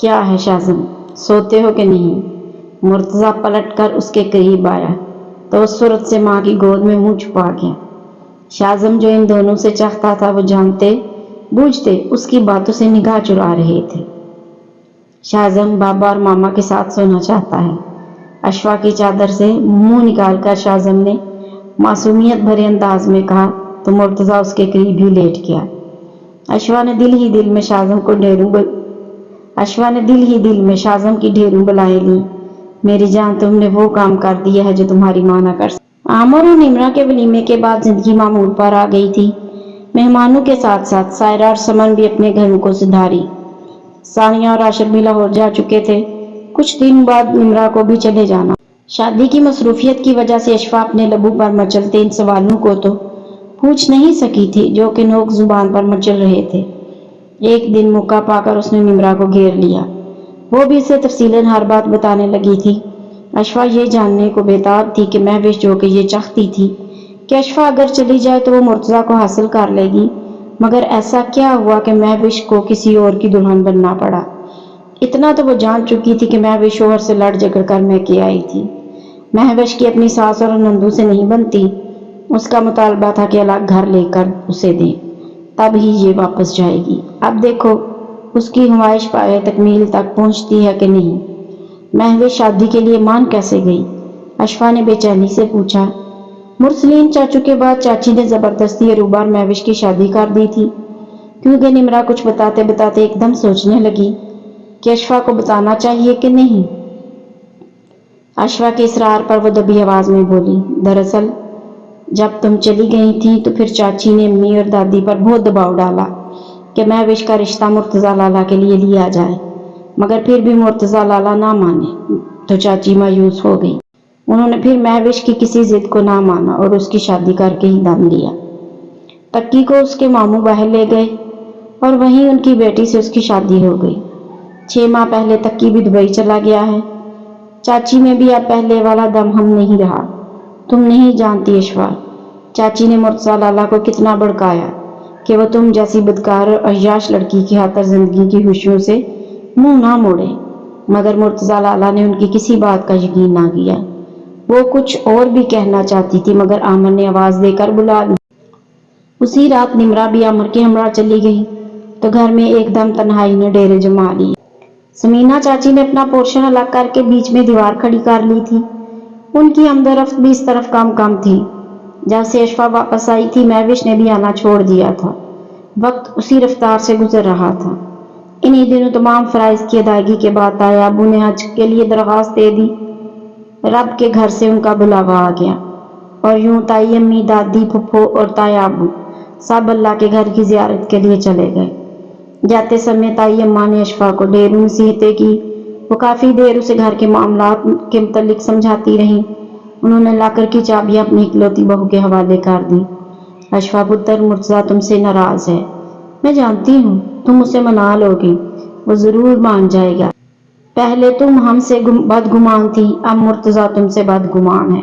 کیا ہے شازم، سوتے ہو کہ نہیں؟ مرتضیٰ پلٹ کر اس کے قریب آیا تو اس صورت سے ماں کی گود میں منہ چھپا گیا۔ شازم جو ان دونوں سے چاہتا تھا وہ جانتے بوجھتے اس کی باتوں سے نگاہ چرا رہے تھے۔ شازم بابا اور ماما کے ساتھ سونا چاہتا ہے۔ اشفاق کی چادر سے منہ نکال کر شازم نے معصومیت بھرے انداز میں کہا تو مرتضیٰ اس کے قریب ہی لیٹ گیا۔ اشفاق نے دل ہی دل میں شازم کی ڈھیروں بلائیں لیں۔ میری جان، تم نے وہ کام کر دیا ہے جو تمہاری ماں نہ کر سکتی۔ عامر اور نمرہ کے ولیمے کے بعد زندگی معمول پر آ گئی تھی۔ مہمانوں کے ساتھ ساتھ سائرہ اور سمن بھی اپنے گھروں کو سدھاری۔ ثانیہ اور راشد بھی لاہور جا چکے تھے۔ کچھ دن بعد نمرہ کو بھی چلے جانا۔ شادی کی مصروفیت کی وجہ سے اشفاق اپنے لبوں پر مچلتے ان سوالوں کو تو پوچھ نہیں سکی تھی جو کہ نوک زبان پر مچل رہے تھے۔ ایک دن موقع پا کر اس نے نمرہ کو گھیر لیا۔ وہ بھی اسے تفصیلاً ہر بات بتانے لگی تھی۔ اشفاق یہ جاننے کو بےتاب تھی کہ مہوش جو کہ یہ چاہتی تھی کہ اشفاق اگر چلی جائے تو وہ مرتضیٰ کو حاصل کر لے گی، مگر ایسا کیا ہوا کہ مہوش کو کسی اور کی دلہن بننا پڑا؟ اتنا تو وہ جان چکی تھی کہ مہوش شوہر سے لڑ جھگڑ کر میکے آئی تھی۔ مہوش کی اپنی ساس اور نندوں سے نہیں بنتی۔ اس کا مطالبہ تھا کہ الگ گھر لے کر اسے دیں، تب ہی یہ واپس جائے گی۔ اب دیکھو اس کی خواہش پائے تکمیل تک پہنچتی ہے کہ نہیں۔ مہوش شادی کے لیے مان کیسے گئی؟ اشفاق نے بے چینی سے پوچھا۔ مرسلین چاچو کے بعد چاچی نے زبردستی اروبار مہوش کی شادی کر دی تھی، کیونکہ نمرہ کچھ بتاتے بتاتے ایک دم سوچنے لگی کہ اشفاق کو بتانا چاہیے کہ نہیں۔ اشفاق کے اصرار پر وہ دبی آواز میں بولی، دراصل جب تم چلی گئی تھی تو پھر چاچی نے امی اور دادی پر بہت دباؤ ڈالا کہ مہوش کا رشتہ مرتضیٰ لالا کے لیے لیا جائے، مگر پھر بھی مرتضیٰ لالا نہ مانے تو چاچی مایوس ہو گئی۔ انہوں نے پھر مہوش کی کسی ضد کو نہ مانا اور اس کی شادی کر کے ہی دم لیا۔ تکی کو اس کے ماموں باہر لے گئے اور وہیں ان کی بیٹی سے اس کی شادی ہو گئی۔ 6 ماہ پہلے تکی بھی دبئی چلا گیا ہے۔ چاچی میں بھی اب پہلے والا دم ہم نہیں رہا۔ تم نہیں جانتی اشفاق، چاچی نے مرتضیٰ لالا کو کتنا بھڑکایا کہ وہ تم جیسی بدکار اور عیاش لڑکی کی خاطر زندگی کی خوشیوں سے منہ نہ موڑے، مگر مرتضیٰ لالا نے ان کی کسی بات کا یقین نہ کیا۔ وہ کچھ اور بھی کہنا چاہتی تھی مگر عامر نے آواز دے کر بلا لی۔ اسی رات نمرہ بھی عامر کے ہمراہ چلی گئی تو گھر میں ایک دم تنہائی نے ڈیرے جما لی۔ سمینہ چاچی نے اپنا پورشن الگ کر کے بیچ میں دیوار کھڑی کر لی تھی۔ ان کی آمد بھی اس طرف کم تھی۔ جب سے اشفاق واپس آئی تھی مہوش نے بھی آنا چھوڑ دیا تھا۔ وقت اسی رفتار سے گزر رہا تھا۔ انہی دنوں تمام فرائض کی ادائیگی کے بعد تایا ابو نے حج کے لیے درخواست دے دی۔ رب کے گھر سے ان کا بلاوا آ گیا اور یوں تائی امی، دادی، پھپھو اور تایا ابو سب اللہ کے گھر کی زیارت کے لیے چلے گئے۔ جاتے سمے تائی اماں نے اشفاق کو ڈھیر نصیحتیں کی۔ وہ کافی دیر اسے گھر کے معاملات کے متعلق سمجھاتی رہیں۔ انہوں نے لاکر کی چابیاں اپنی اکلوتی بہو کے حوالے کر دی۔ اشفاق پتر، مرتضیٰ تم سے ناراض ہے، میں جانتی ہوں، تم اسے منا لو گی، وہ ضرور مان جائے گا۔ پہلے تم ہم سے بدگمان تھی، اب مرتضیٰ تم سے بدگمان ہے۔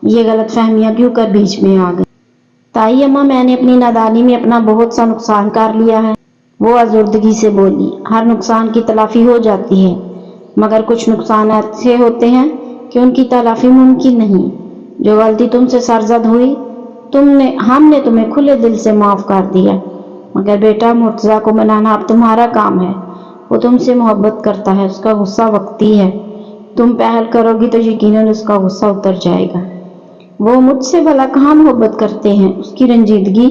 یہ غلط فہمیاں کیوں کر بیچ میں آ گئی؟ تائی اماں، میں نے اپنی نادانی میں اپنا بہت سا نقصان کر لیا ہے، وہ آزردگی سے بولی۔ ہر نقصان کی تلافی ہو جاتی ہے، مگر کچھ نقصان ایسے ہوتے ہیں کہ ان کی تلافی ممکن نہیں۔ جو غلطی تم سے سرزد ہوئی ہم نے تمہیں کھلے دل سے معاف کر دیا، مگر بیٹا مرتضیٰ کو منانا اب تمہارا کام ہے۔ وہ تم سے محبت کرتا ہے، اس کا غصہ وقتی ہے، تم پہل کرو گی تو یقیناً اس کا غصہ اتر جائے گا۔ وہ مجھ سے بھلا کہاں محبت کرتے ہیں؟ اس کی رنجیدگی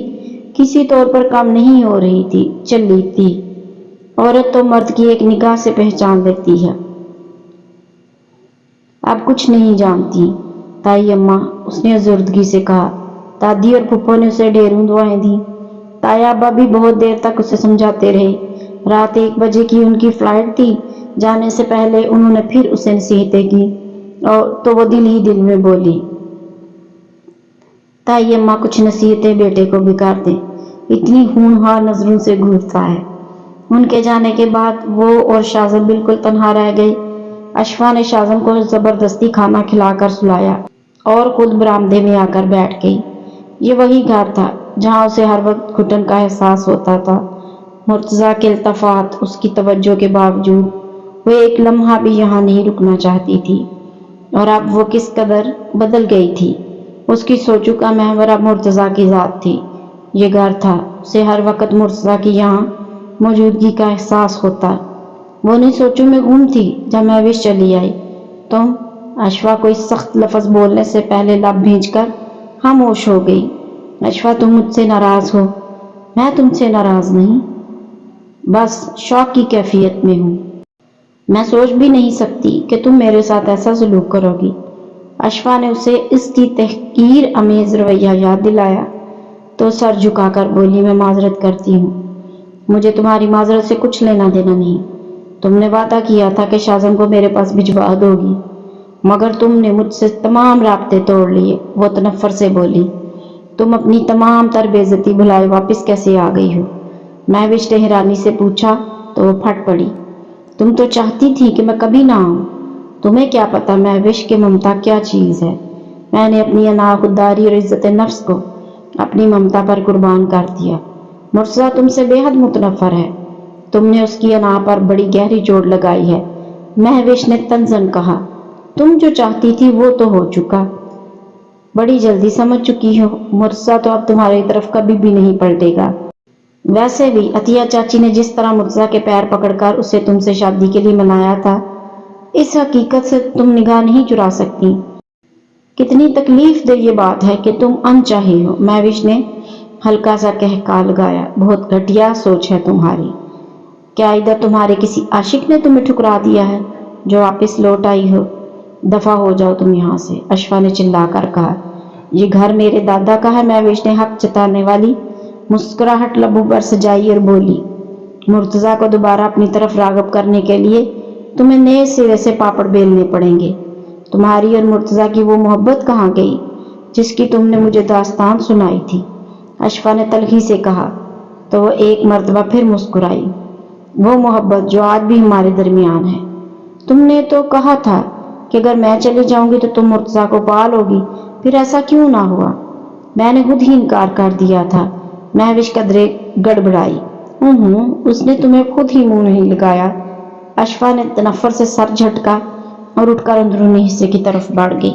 کسی طور پر کم نہیں ہو رہی تھی، چلی تھی۔ عورت تو مرد کی ایک نگاہ سے پہچان لیتی ہے۔ اب کچھ نہیں جانتی تائی اماں، اس نے آزردگی سے کہا۔ دادی اور پھپھو نے اسے ڈھیروں دعائیں دیں۔ تایا ابا بھی بہت دیر تک اسے سمجھاتے رہے۔ رات 1 بجے کی ان کی فلائٹ تھی۔ جانے سے پہلے انہوں نے پھر اسے نصیحتیں کی تو وہ دل ہی دل میں بولی، تائی اماں کچھ نصیحتیں بیٹے کو بھی کر دیں، اتنی ہونہار نظروں سے گھورتا ہے۔ ان کے جانے کے بعد وہ اور شازم بالکل تنہا رہ گئے۔ اشفاق نے شازم کو زبردستی کھانا کھلا کر سلایا اور خود برآمدے میں آ کر بیٹھ گئی۔ یہ وہی گھر تھا جہاں اسے ہر وقت گھٹن کا احساس ہوتا تھا۔ مرتضیٰ کے التفات اس کی توجہ کے باوجود وہ ایک لمحہ بھی یہاں نہیں رکنا چاہتی تھی، اور اب وہ کس قدر بدل گئی تھی۔ اس کی سوچوں کا محور اب مرتضیٰ کی ذات تھی۔ یہ گھر تھا، اسے ہر وقت مرتضیٰ کی یہاں موجودگی کا احساس ہوتا۔ وہ انہیں سوچوں میں گم تھی جب مہوش چلی آئی۔ تم، اشوا کوئی سخت لفظ بولنے سے پہلے لب بھیج کر خاموش ہو گئی۔ اشوا، تم مجھ سے ناراض ہو؟ میں تم سے ناراض نہیں، بس شوق کی کیفیت میں ہوں۔ میں سوچ بھی نہیں سکتی کہ تم میرے ساتھ ایسا سلوک کرو گی۔ اشوا نے اسے اس کی تحقیر آمیز رویہ یاد دلایا تو سر جھکا کر بولی، میں معذرت کرتی ہوں، مجھے تمہاری معذرت سے کچھ لینا دینا نہیں۔ تم نے وعدہ کیا تھا کہ شازم کو میرے پاس بھجوا دو گی، مگر تم نے مجھ سے تمام رابطے توڑ لیے۔ وہ تنفر سے بولی، تم اپنی تمام تر بے عزتی بھلائے واپس کیسے آ گئی ہو؟ مہوش نے حیرانی سے پوچھا تو وہ پھٹ پڑی، تم تو چاہتی تھی کہ میں کبھی نہ آؤں۔ تمہیں کیا پتا مہوش کہ ممتا کیا چیز ہے؟ میں نے اپنی انا، خودداری اور عزت نفس کو اپنی ممتا پر قربان کر دیا۔ مرتضیٰ تم سے بے حد متنفر ہے، تم نے اس کی انا پر بڑی گہری چوٹ لگائی ہے۔ مہوش نے تنزن کہا، تم جو چاہتی تھی وہ تو ہو چکا، بڑی جلدی سمجھ چکی ہو۔ مرتضیٰ تو اب تمہاری طرف کبھی بھی نہیں پلٹے گا۔ ویسے بھی عطیہ چاچی نے جس طرح مرتضیٰ کے پیر پکڑ کر اسے تم سے شادی کے لیے منایا تھا، اس حقیقت سے تم نگاہ نہیں چرا سکتی۔ کتنی تکلیف دہ یہ بات ہے کہ تم انچاہی ہو۔ مہوش نے ہلکا سا کہکا لگایا، بہت گھٹیا سوچ ہے تمہاری۔ کیا ادھر تمہارے کسی عاشق نے تمہیں ٹھکرا دیا ہے جو واپس لوٹ آئی ہو؟ دفع ہو جاؤ تم یہاں سے، اشوا نے چلا کر کہا۔ یہ گھر میرے دادا کا ہے، مہوش نے حق جتانے والی مسکراہٹ لبوں پر سجائی اور بولی۔ مرتضیٰ کو دوبارہ اپنی طرف راغب کرنے کے لیے تمہیں نئے سرے سے پاپڑ بیلنے پڑیں گے۔ تمہاری اور مرتضیٰ کی وہ محبت کہاں گئی جس کی تم نے مجھے داستان سنائی تھی؟ اشوا نے تلخی سے کہا تو وہ ایک مرتبہ پھر مسکرائی۔ وہ محبت جو آج بھی ہمارے درمیان ہے۔ تم نے تو کہا تھا کہ اگر میں چلی جاؤں گی تو تم مرتضیٰ کو پا لو گی، پھر ایسا کیوں نہ ہوا؟ میں نے خود ہی انکار کر دیا تھا۔ مہوش قدرے گڑبڑائی، اس نے تمہیں خود ہی منہ نہیں لگایا۔ اشوا نے تنفر سے سر جھٹکا اور اٹھ کر اندرونی حصے کی طرف بڑھ گئی۔